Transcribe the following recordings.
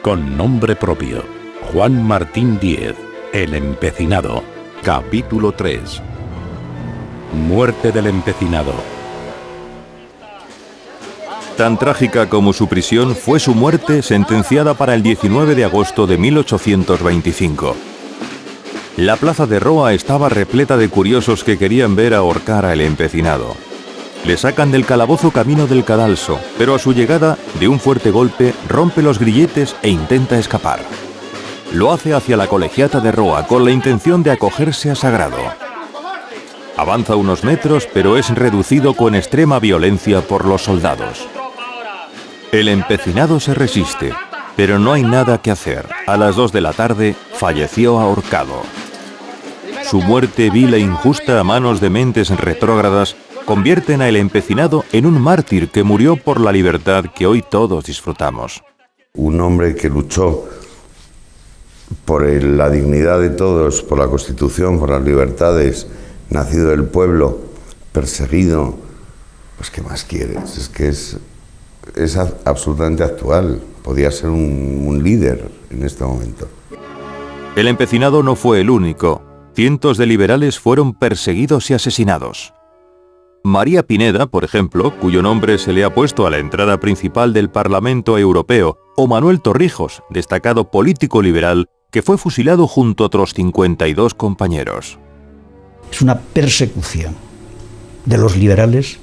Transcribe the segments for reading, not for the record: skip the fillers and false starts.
Con nombre propio, Juan Martín Díez, el empecinado. Capítulo 3. Muerte del empecinado. Tan trágica como su prisión fue su muerte, sentenciada para el 19 de agosto de 1825. La plaza de Roa estaba repleta de curiosos que querían ver ahorcar al empecinado. Le sacan del calabozo camino del cadalso, pero a su llegada, de un fuerte golpe, rompe los grilletes e intenta escapar. Lo hace hacia la colegiata de Roa con la intención de acogerse a Sagrado. Avanza unos metros, pero es reducido con extrema violencia por los soldados. El empecinado se resiste, pero no hay nada que hacer. A las 2 de la tarde, falleció ahorcado. Su muerte vil e injusta a manos de mentes retrógradas convierten a El Empecinado en un mártir que murió por la libertad que hoy todos disfrutamos. Un hombre que luchó por la dignidad de todos, por la Constitución, por las libertades, nacido del pueblo, perseguido, pues ¿qué más quieres? Es que es absolutamente actual, podía ser un líder en este momento. El empecinado no fue el único. Cientos de liberales fueron perseguidos y asesinados. María Pineda, por ejemplo, cuyo nombre se le ha puesto a la entrada principal del Parlamento Europeo, o Manuel Torrijos, destacado político liberal, que fue fusilado junto a otros 52 compañeros. Es una persecución de los liberales.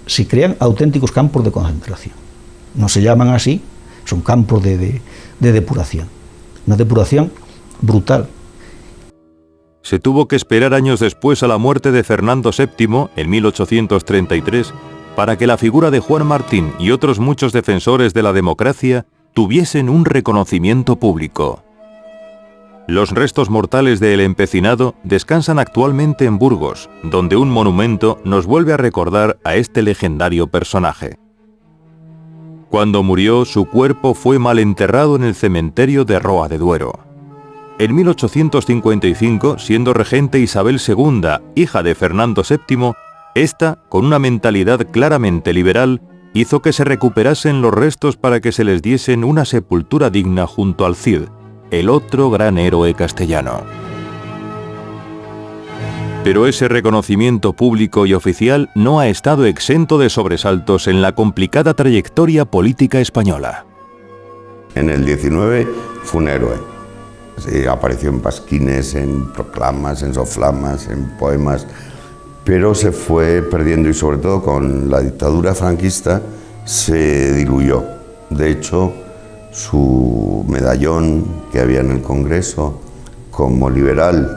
Se crean auténticos campos de concentración. No se llaman así, son campos de depuración. Una depuración brutal. Se tuvo que esperar años después a la muerte de Fernando VII, en 1833, para que la figura de Juan Martín y otros muchos defensores de la democracia tuviesen un reconocimiento público. Los restos mortales de El Empecinado descansan actualmente en Burgos, donde un monumento nos vuelve a recordar a este legendario personaje. Cuando murió, su cuerpo fue mal enterrado en el cementerio de Roa de Duero. En 1855, siendo regente Isabel II, hija de Fernando VII, esta, con una mentalidad claramente liberal, hizo que se recuperasen los restos para que se les diesen una sepultura digna junto al Cid, el otro gran héroe castellano. Pero ese reconocimiento público y oficial no ha estado exento de sobresaltos en la complicada trayectoria política española. En el 19 fue un héroe. Sí, apareció en pasquines, en proclamas, en soflamas, en poemas, pero se fue perdiendo y sobre todo con la dictadura franquista se diluyó. De hecho, su medallón que había en el Congreso como liberal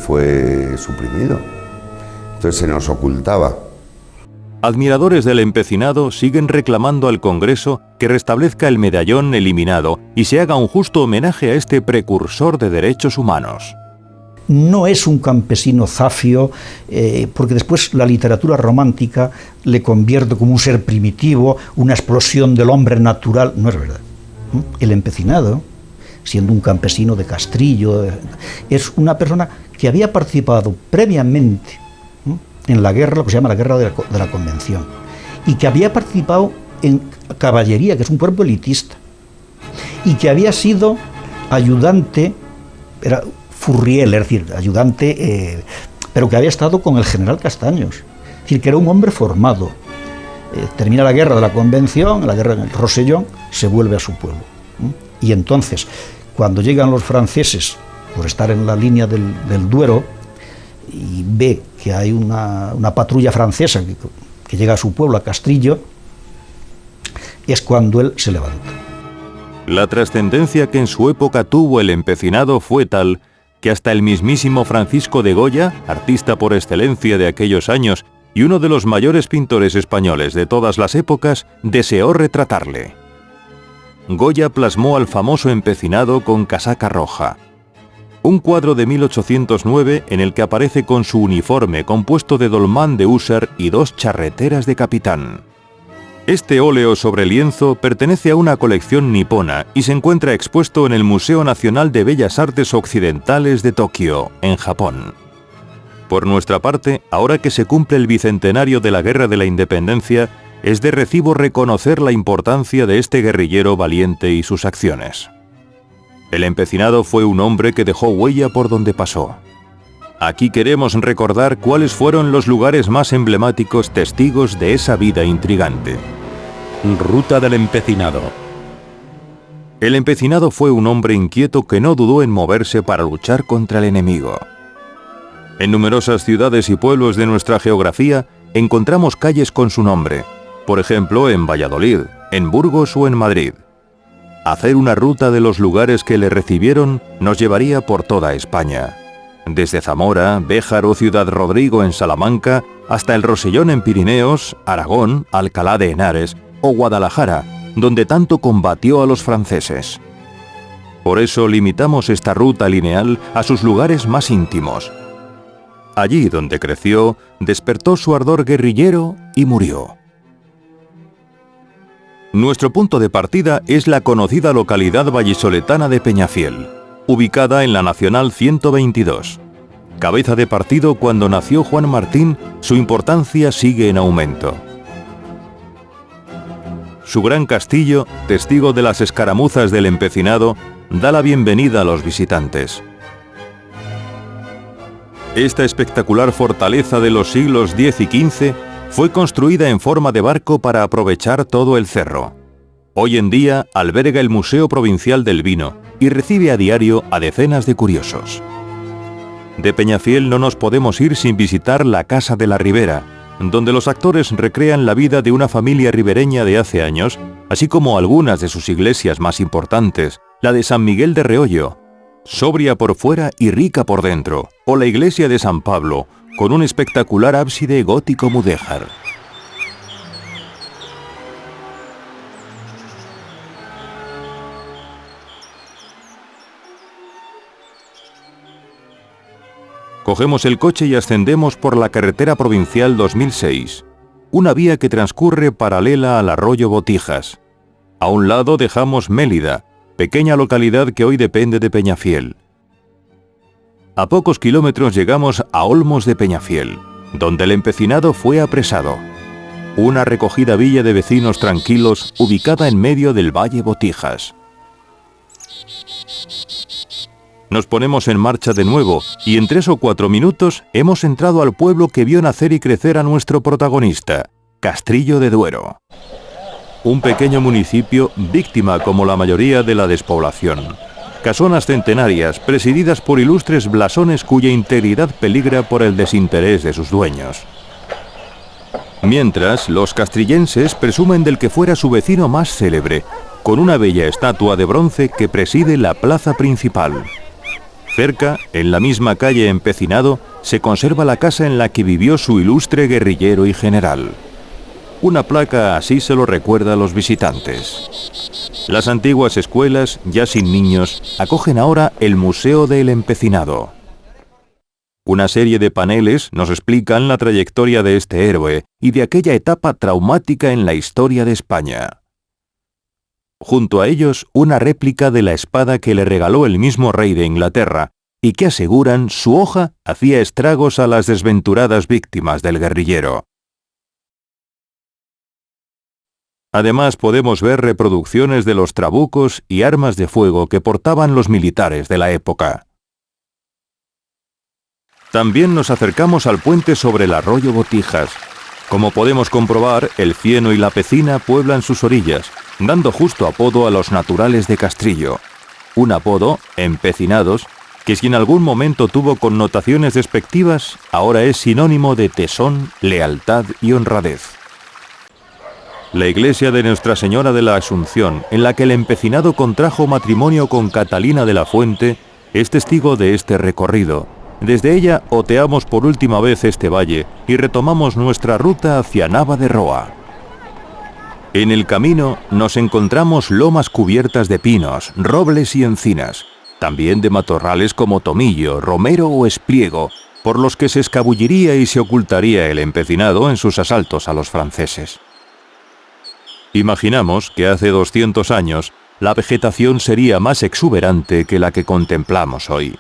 fue suprimido. Entonces se nos ocultaba. Admiradores del empecinado siguen reclamando al Congreso que restablezca el medallón eliminado y se haga un justo homenaje a este precursor de derechos humanos. No es un campesino zafio, porque después la literatura romántica le convierte como un ser primitivo, una explosión del hombre natural. No es verdad. El empecinado, siendo un campesino de Castrillo, es una persona que había participado previamente en la guerra, lo que se llama la guerra de la Convención, y que había participado en caballería, que es un cuerpo elitista, y que había sido ayudante, era furriel, es decir, ayudante, pero que había estado con el general Castaños, es decir, que era un hombre formado. Termina la guerra de la Convención, la guerra del Rosellón, se vuelve a su pueblo. Y entonces, cuando llegan los franceses, por estar en la línea del Duero, y ve que hay una patrulla francesa que llega a su pueblo, a Castrillo, es cuando él se levanta. La trascendencia que en su época tuvo El Empecinado fue tal que hasta el mismísimo Francisco de Goya, artista por excelencia de aquellos años y uno de los mayores pintores españoles de todas las épocas, deseó retratarle. Goya plasmó al famoso empecinado con casaca roja. Un cuadro de 1809 en el que aparece con su uniforme compuesto de dolmán de húsar y 2 charreteras de capitán. Este óleo sobre lienzo pertenece a una colección nipona y se encuentra expuesto en el Museo Nacional de Bellas Artes Occidentales de Tokio, en Japón. Por nuestra parte, ahora que se cumple el bicentenario de la Guerra de la Independencia, es de recibo reconocer la importancia de este guerrillero valiente y sus acciones. El empecinado fue un hombre que dejó huella por donde pasó. Aquí queremos recordar cuáles fueron los lugares más emblemáticos testigos de esa vida intrigante. Ruta del Empecinado. El empecinado fue un hombre inquieto que no dudó en moverse para luchar contra el enemigo. En numerosas ciudades y pueblos de nuestra geografía encontramos calles con su nombre, por ejemplo en Valladolid, en Burgos o en Madrid. Hacer una ruta de los lugares que le recibieron nos llevaría por toda España, desde Zamora, Béjar o Ciudad Rodrigo en Salamanca, hasta el Rosellón en Pirineos, Aragón, Alcalá de Henares o Guadalajara, donde tanto combatió a los franceses. Por eso limitamos esta ruta lineal a sus lugares más íntimos. Allí donde creció, despertó su ardor guerrillero y murió. Nuestro punto de partida es la conocida localidad vallisoletana de Peñafiel, ubicada en la Nacional 122. Cabeza de partido cuando nació Juan Martín, su importancia sigue en aumento. Su gran castillo, testigo de las escaramuzas del empecinado, da la bienvenida a los visitantes. Esta espectacular fortaleza de los siglos X y XV fue construida en forma de barco para aprovechar todo el cerro. Hoy en día alberga el Museo Provincial del Vino y recibe a diario a decenas de curiosos. De Peñafiel no nos podemos ir sin visitar la Casa de la Ribera, donde los actores recrean la vida de una familia ribereña de hace años, así como algunas de sus iglesias más importantes, la de San Miguel de Reollo, sobria por fuera y rica por dentro, o la iglesia de San Pablo, con un espectacular ábside gótico mudéjar. Cogemos el coche y ascendemos por la carretera provincial 2006, una vía que transcurre paralela al arroyo Botijas. A un lado dejamos Mélida, pequeña localidad que hoy depende de Peñafiel. A pocos kilómetros llegamos a Olmos de Peñafiel, donde el empecinado fue apresado. Una recogida villa de vecinos tranquilos ubicada en medio del valle Botijas. Nos ponemos en marcha de nuevo y en 3 o 4 minutos hemos entrado al pueblo que vio nacer y crecer a nuestro protagonista, Castrillo de Duero. Un pequeño municipio víctima como la mayoría de la despoblación. Casonas centenarias presididas por ilustres blasones cuya integridad peligra por el desinterés de sus dueños. Mientras, los castrillenses presumen del que fuera su vecino más célebre, con una bella estatua de bronce que preside la plaza principal. Cerca, en la misma calle Empecinado, se conserva la casa en la que vivió su ilustre guerrillero y general. Una placa así se lo recuerda a los visitantes. Las antiguas escuelas, ya sin niños, acogen ahora el Museo del Empecinado. Una serie de paneles nos explican la trayectoria de este héroe y de aquella etapa traumática en la historia de España. Junto a ellos, una réplica de la espada que le regaló el mismo rey de Inglaterra y que aseguran su hoja hacía estragos a las desventuradas víctimas del guerrillero. Además podemos ver reproducciones de los trabucos y armas de fuego que portaban los militares de la época. También nos acercamos al puente sobre el arroyo Botijas. Como podemos comprobar, el cieno y la pecina pueblan sus orillas, dando justo apodo a los naturales de Castrillo. Un apodo, empecinados, que si en algún momento tuvo connotaciones despectivas, ahora es sinónimo de tesón, lealtad y honradez. La iglesia de Nuestra Señora de la Asunción, en la que el empecinado contrajo matrimonio con Catalina de la Fuente, es testigo de este recorrido. Desde ella oteamos por última vez este valle y retomamos nuestra ruta hacia Nava de Roa. En el camino nos encontramos lomas cubiertas de pinos, robles y encinas, también de matorrales como tomillo, romero o espliego, por los que se escabulliría y se ocultaría el empecinado en sus asaltos a los franceses. Imaginamos que hace 200 años la vegetación sería más exuberante que la que contemplamos hoy.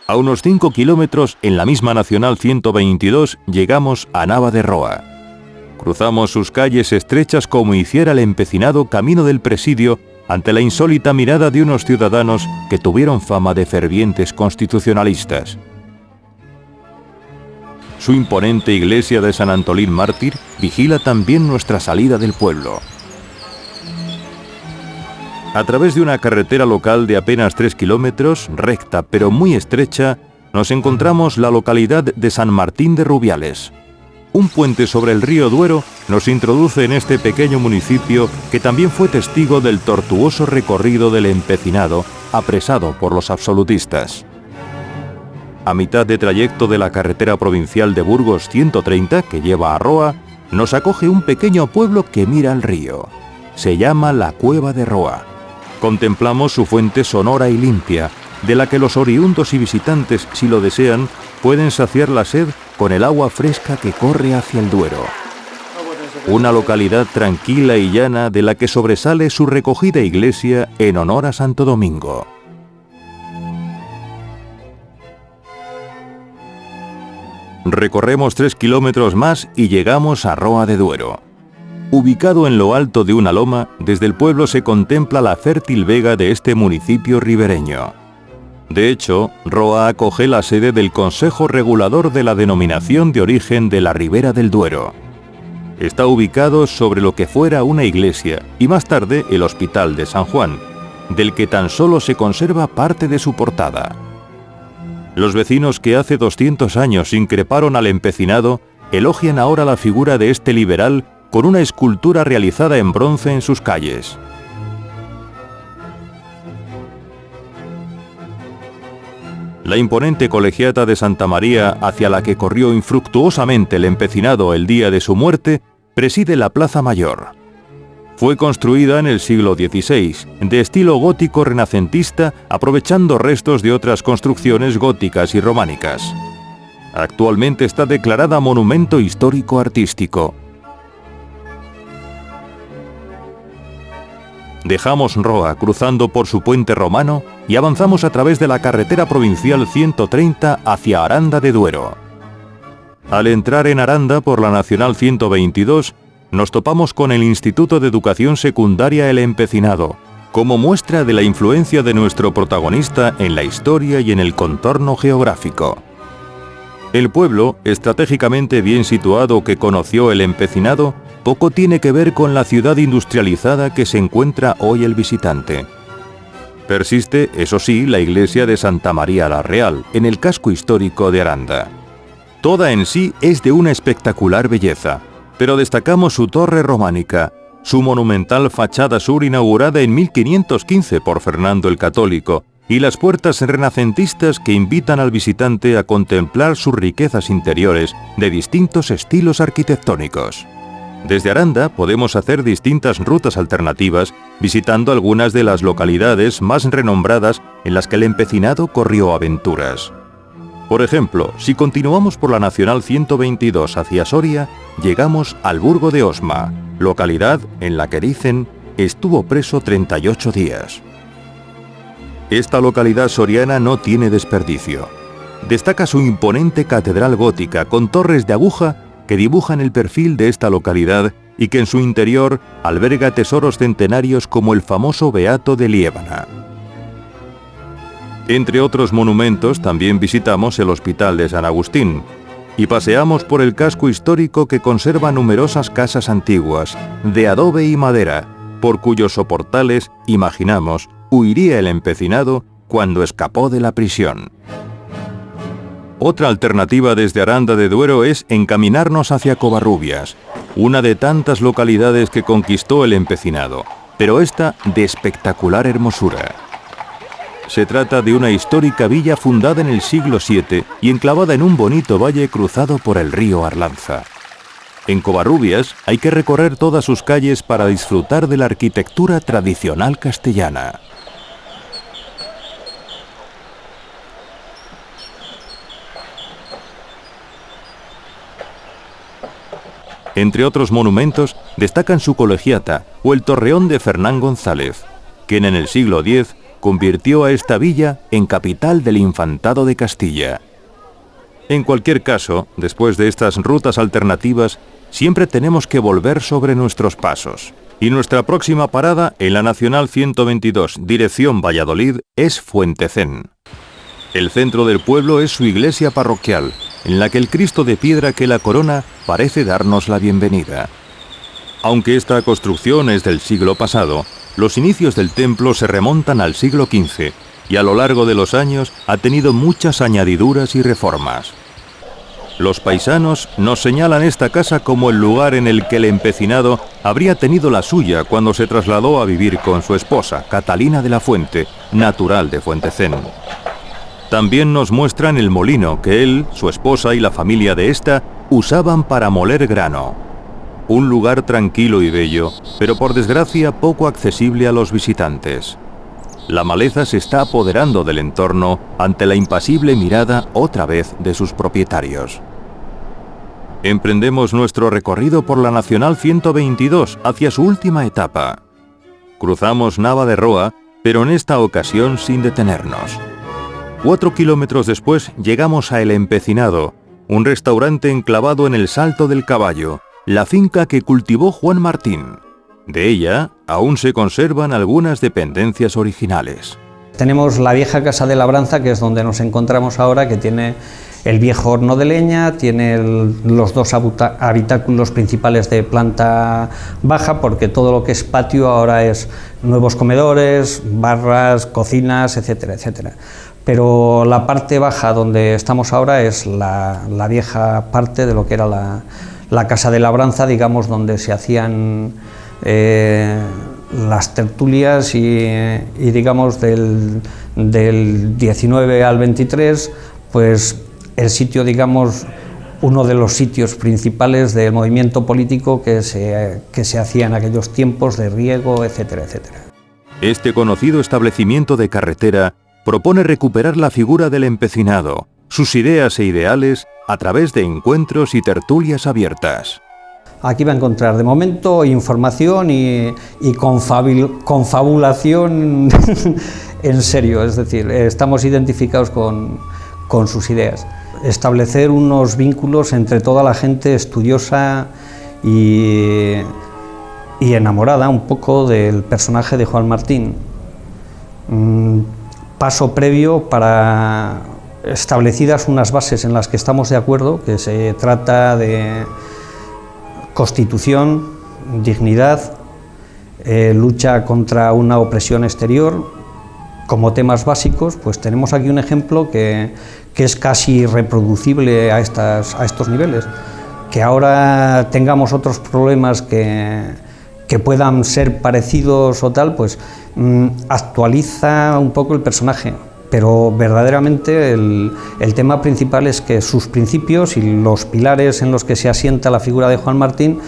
A unos 5 kilómetros, en la misma Nacional 122, llegamos a Nava de Roa. Cruzamos sus calles estrechas como hiciera el empecinado camino del presidio ante la insólita mirada de unos ciudadanos que tuvieron fama de fervientes constitucionalistas. Su imponente iglesia de San Antolín Mártir vigila también nuestra salida del pueblo. A través de una carretera local de apenas 3 kilómetros, recta pero muy estrecha, nos encontramos la localidad de San Martín de Rubiales. Un puente sobre el río Duero nos introduce en este pequeño municipio que también fue testigo del tortuoso recorrido del empecinado, apresado por los absolutistas. A mitad de trayecto de la carretera provincial de Burgos 130, que lleva a Roa, nos acoge un pequeño pueblo que mira al río. Se llama la Cueva de Roa. Contemplamos su fuente sonora y limpia, de la que los oriundos y visitantes, si lo desean, pueden saciar la sed con el agua fresca que corre hacia el Duero. Una localidad tranquila y llana de la que sobresale su recogida iglesia en honor a Santo Domingo. Recorremos 3 kilómetros más y llegamos a Roa de Duero. Ubicado en lo alto de una loma, desde el pueblo se contempla la fértil vega de este municipio ribereño. De hecho, Roa acoge la sede del Consejo Regulador de la Denominación de Origen de la Ribera del Duero. Está ubicado sobre lo que fuera una iglesia y más tarde el Hospital de San Juan, del que tan solo se conserva parte de su portada. Los vecinos que hace 200 años increparon al empecinado elogian ahora la figura de este liberal con una escultura realizada en bronce en sus calles. La imponente colegiata de Santa María, hacia la que corrió infructuosamente el empecinado el día de su muerte, preside la Plaza Mayor. Fue construida en el siglo XVI, de estilo gótico renacentista, aprovechando restos de otras construcciones góticas y románicas. Actualmente está declarada Monumento Histórico Artístico. Dejamos Roa cruzando por su puente romano y avanzamos a través de la carretera provincial 130 hacia Aranda de Duero. Al entrar en Aranda por la Nacional 122, nos topamos con el Instituto de Educación Secundaria El Empecinado, como muestra de la influencia de nuestro protagonista en la historia y en el contorno geográfico. El pueblo, estratégicamente bien situado que conoció el empecinado, poco tiene que ver con la ciudad industrializada que se encuentra hoy el visitante. Persiste, eso sí, la iglesia de Santa María la Real, en el casco histórico de Aranda. Toda en sí es de una espectacular belleza, pero destacamos su torre románica, su monumental fachada sur inaugurada en 1515 por Fernando el Católico, y las puertas renacentistas que invitan al visitante a contemplar sus riquezas interiores de distintos estilos arquitectónicos. Desde Aranda podemos hacer distintas rutas alternativas, visitando algunas de las localidades más renombradas en las que el empecinado corrió aventuras. Por ejemplo, si continuamos por la Nacional 122 hacia Soria, llegamos al Burgo de Osma, localidad en la que dicen estuvo preso 38 días. Esta localidad soriana no tiene desperdicio. Destaca su imponente catedral gótica con torres de aguja que dibujan el perfil de esta localidad y que en su interior alberga tesoros centenarios como el famoso Beato de Liébana. Entre otros monumentos también visitamos el Hospital de San Agustín y paseamos por el casco histórico que conserva numerosas casas antiguas, de adobe y madera, por cuyos soportales, imaginamos, huiría el empecinado cuando escapó de la prisión. Otra alternativa desde Aranda de Duero es encaminarnos hacia Covarrubias, una de tantas localidades que conquistó el empecinado, pero esta de espectacular hermosura. Se trata de una histórica villa fundada en el siglo VII y enclavada en un bonito valle cruzado por el río Arlanza. En Covarrubias hay que recorrer todas sus calles para disfrutar de la arquitectura tradicional castellana. Entre otros monumentos destacan su colegiata o el torreón de Fernán González, quien en el siglo X convirtió a esta villa en capital del Infantado de Castilla. En cualquier caso, después de estas rutas alternativas, siempre tenemos que volver sobre nuestros pasos. Y nuestra próxima parada en la Nacional 122, dirección Valladolid, es Fuentecén. El centro del pueblo es su iglesia parroquial, en la que el Cristo de piedra que la corona parece darnos la bienvenida. Aunque esta construcción es del siglo pasado, los inicios del templo se remontan al siglo XV y a lo largo de los años ha tenido muchas añadiduras y reformas. Los paisanos nos señalan esta casa como el lugar en el que el empecinado habría tenido la suya cuando se trasladó a vivir con su esposa, Catalina de la Fuente, natural de Fuentecén. También nos muestran el molino que él, su esposa y la familia de ésta usaban para moler grano. Un lugar tranquilo y bello, pero por desgracia poco accesible a los visitantes. La maleza se está apoderando del entorno ante la impasible mirada otra vez de sus propietarios. Emprendemos nuestro recorrido por la Nacional 122 hacia su última etapa. Cruzamos Nava de Roa, pero en esta ocasión sin detenernos. 4 kilómetros después llegamos a El Empecinado, un restaurante enclavado en el Salto del Caballo, la finca que cultivó Juan Martín. De ella aún se conservan algunas dependencias originales. Tenemos la vieja casa de labranza, que es donde nos encontramos ahora, que tiene el viejo horno de leña, tiene los dos habitáculos principales de planta baja, porque todo lo que es patio ahora es nuevos comedores, barras, cocinas, etcétera, etcétera. Pero la parte baja donde estamos ahora es la vieja parte de lo que era la casa de labranza, digamos, donde se hacían las tertulias y digamos del 19 al 23, pues el sitio, digamos, uno de los sitios principales del movimiento político que se hacía en aquellos tiempos de riego, etcétera, etcétera. Este conocido establecimiento de carretera propone recuperar la figura del empecinado, sus ideas e ideales a través de encuentros y tertulias abiertas. Aquí va a encontrar de momento información y confabulación en serio, es decir, estamos identificados con sus ideas. Establecer unos vínculos entre toda la gente estudiosa y enamorada un poco del personaje de Juan Martín. Paso previo para establecidas unas bases en las que estamos de acuerdo, que se trata de constitución, dignidad, lucha contra una opresión exterior. Como temas básicos, pues tenemos aquí un ejemplo que es casi reproducible a estos niveles. Que ahora tengamos otros problemas que puedan ser parecidos o tal, pues actualiza un poco el personaje. Pero verdaderamente el tema principal es que sus principios y los pilares en los que se asienta la figura de Juan Martín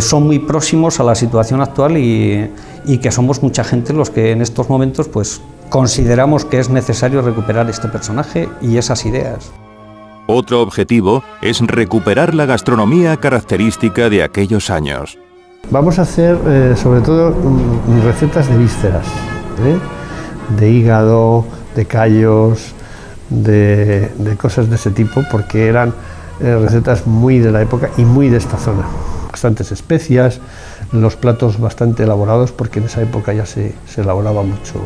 son muy próximos a la situación actual y que somos mucha gente los que en estos momentos pues consideramos que es necesario recuperar este personaje y esas ideas. Otro objetivo es recuperar la gastronomía característica de aquellos años. Vamos a hacer sobre todo recetas de vísceras, de hígado, de callos, de cosas de ese tipo, porque eran recetas muy de la época y muy de esta zona. Bastantes especias, los platos bastante elaborados, porque en esa época ya se elaboraba mucho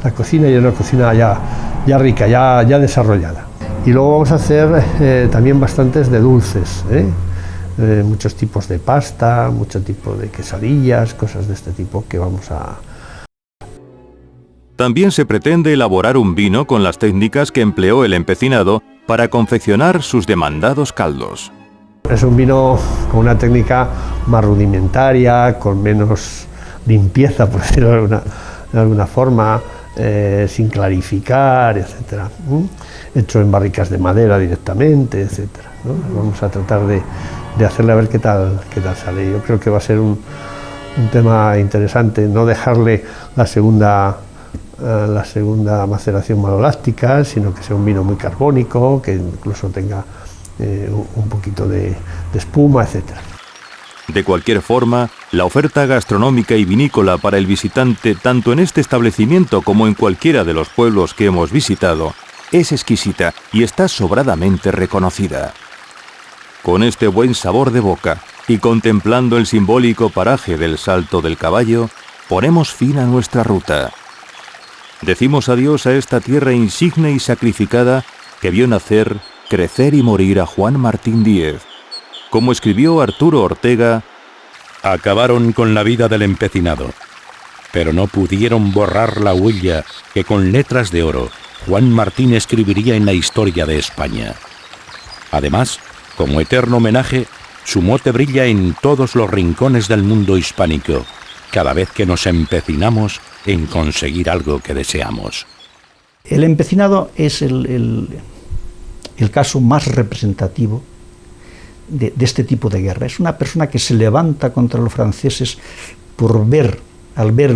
la cocina, y era una cocina ya rica, ya desarrollada. Y luego vamos a hacer también bastantes de dulces, muchos tipos de pasta, mucho tipo de quesadillas, cosas de este tipo que vamos a... También se pretende elaborar un vino con las técnicas que empleó el empecinado para confeccionar sus demandados caldos. Es un vino con una técnica más rudimentaria, con menos limpieza, por decirlo de alguna forma, sin clarificar, etcétera. Hecho en barricas de madera directamente, etcétera, ¿no? Vamos a tratar de hacerle a ver qué tal sale. Yo creo que va a ser un tema interesante, no dejarle la segunda maceración maloláctica, sino que sea un vino muy carbónico, que incluso tenga un poquito de espuma, etcétera. De cualquier forma, la oferta gastronómica y vinícola para el visitante, tanto en este establecimiento como en cualquiera de los pueblos que hemos visitado, es exquisita y está sobradamente reconocida. Con este buen sabor de boca y contemplando el simbólico paraje del Salto del Caballo, ponemos fin a nuestra ruta. Decimos adiós a esta tierra insigne y sacrificada que vio nacer, crecer y morir a Juan Martín Díez. Como escribió Arturo Ortega, acabaron con la vida del empecinado, pero no pudieron borrar la huella que con letras de oro Juan Martín escribiría en la historia de España. Además, como eterno homenaje, su mote brilla en todos los rincones del mundo hispánico, cada vez que nos empecinamos en conseguir algo que deseamos. El empecinado es el caso más representativo de este tipo de guerra. Es una persona que se levanta contra los franceses al ver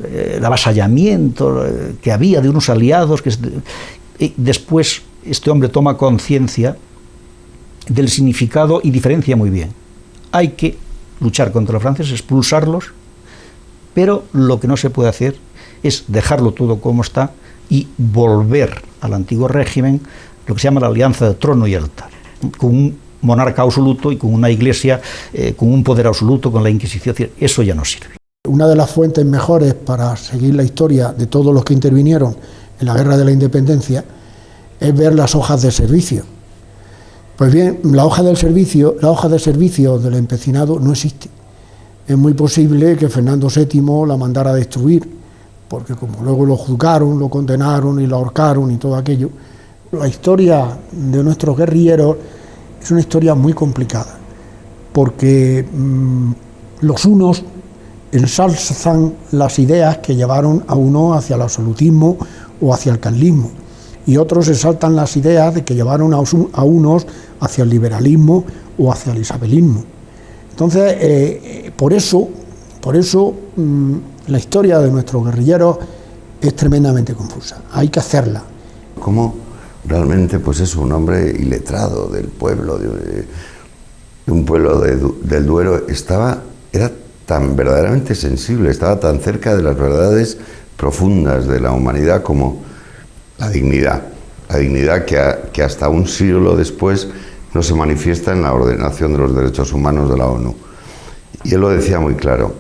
el avasallamiento que había de unos aliados, y después este hombre toma conciencia del significado y diferencia muy bien. Hay que luchar contra los franceses, expulsarlos, pero lo que no se puede hacer es dejarlo todo como está y volver al antiguo régimen, lo que se llama la alianza de trono y altar, con un monarca absoluto y con una iglesia con un poder absoluto, con la Inquisición. Eso ya no sirve. Una de las fuentes mejores para seguir la historia de todos los que intervinieron en la Guerra de la Independencia es ver las hojas de servicio. Pues bien, la hoja de servicio del empecinado no existe. Es muy posible que Fernando VII la mandara a destruir, porque como luego lo juzgaron, lo condenaron y lo ahorcaron y todo aquello, la historia de nuestros guerrilleros es una historia muy complicada, porque los unos ensalzan las ideas que llevaron a uno hacia el absolutismo o hacia el carlismo, y otros exaltan las ideas de que llevaron a unos hacia el liberalismo o hacia el isabelismo. Entonces, por eso la historia de nuestros guerrilleros es tremendamente confusa. Hay que hacerla. ¿Cómo realmente, pues es un hombre iletrado del pueblo, de un pueblo del Duero, era tan verdaderamente sensible, estaba tan cerca de las verdades profundas de la humanidad como la dignidad que hasta un siglo después no se manifiesta en la ordenación de los derechos humanos de la ONU. Y él lo decía muy claro.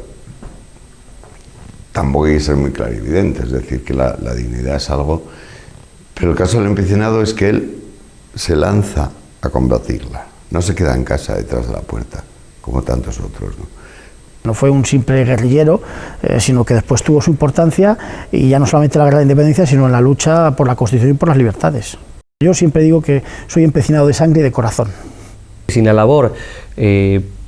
Tampoco hay que ser muy clarividente, es decir, que la dignidad es algo, pero el caso del empecinado es que él se lanza a combatirla, no se queda en casa detrás de la puerta, como tantos otros, ¿no? No fue un simple guerrillero, sino que después tuvo su importancia, y ya no solamente en la guerra de la independencia, sino en la lucha por la Constitución y por las libertades. Yo siempre digo que soy empecinado de sangre y de corazón. Sin la labor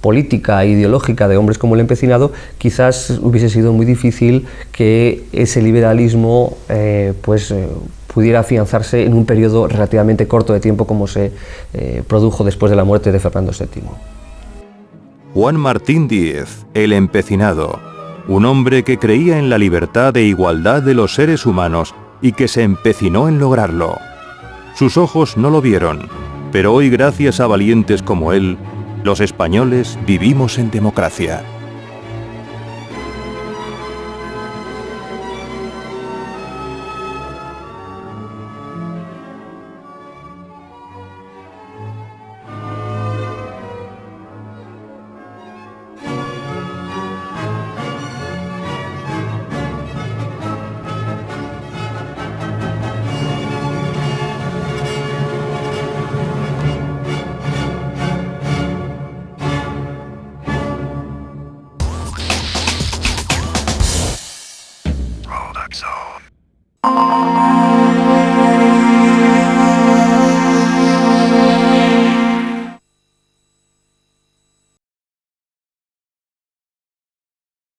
política e ideológica de hombres como el empecinado, quizás hubiese sido muy difícil que ese liberalismo pudiera afianzarse en un periodo relativamente corto de tiempo como se produjo después de la muerte de Fernando VII. Juan Martín Díez, el empecinado, un hombre que creía en la libertad e igualdad de los seres humanos y que se empecinó en lograrlo. Sus ojos no lo vieron, pero hoy, gracias a valientes como él, los españoles vivimos en democracia.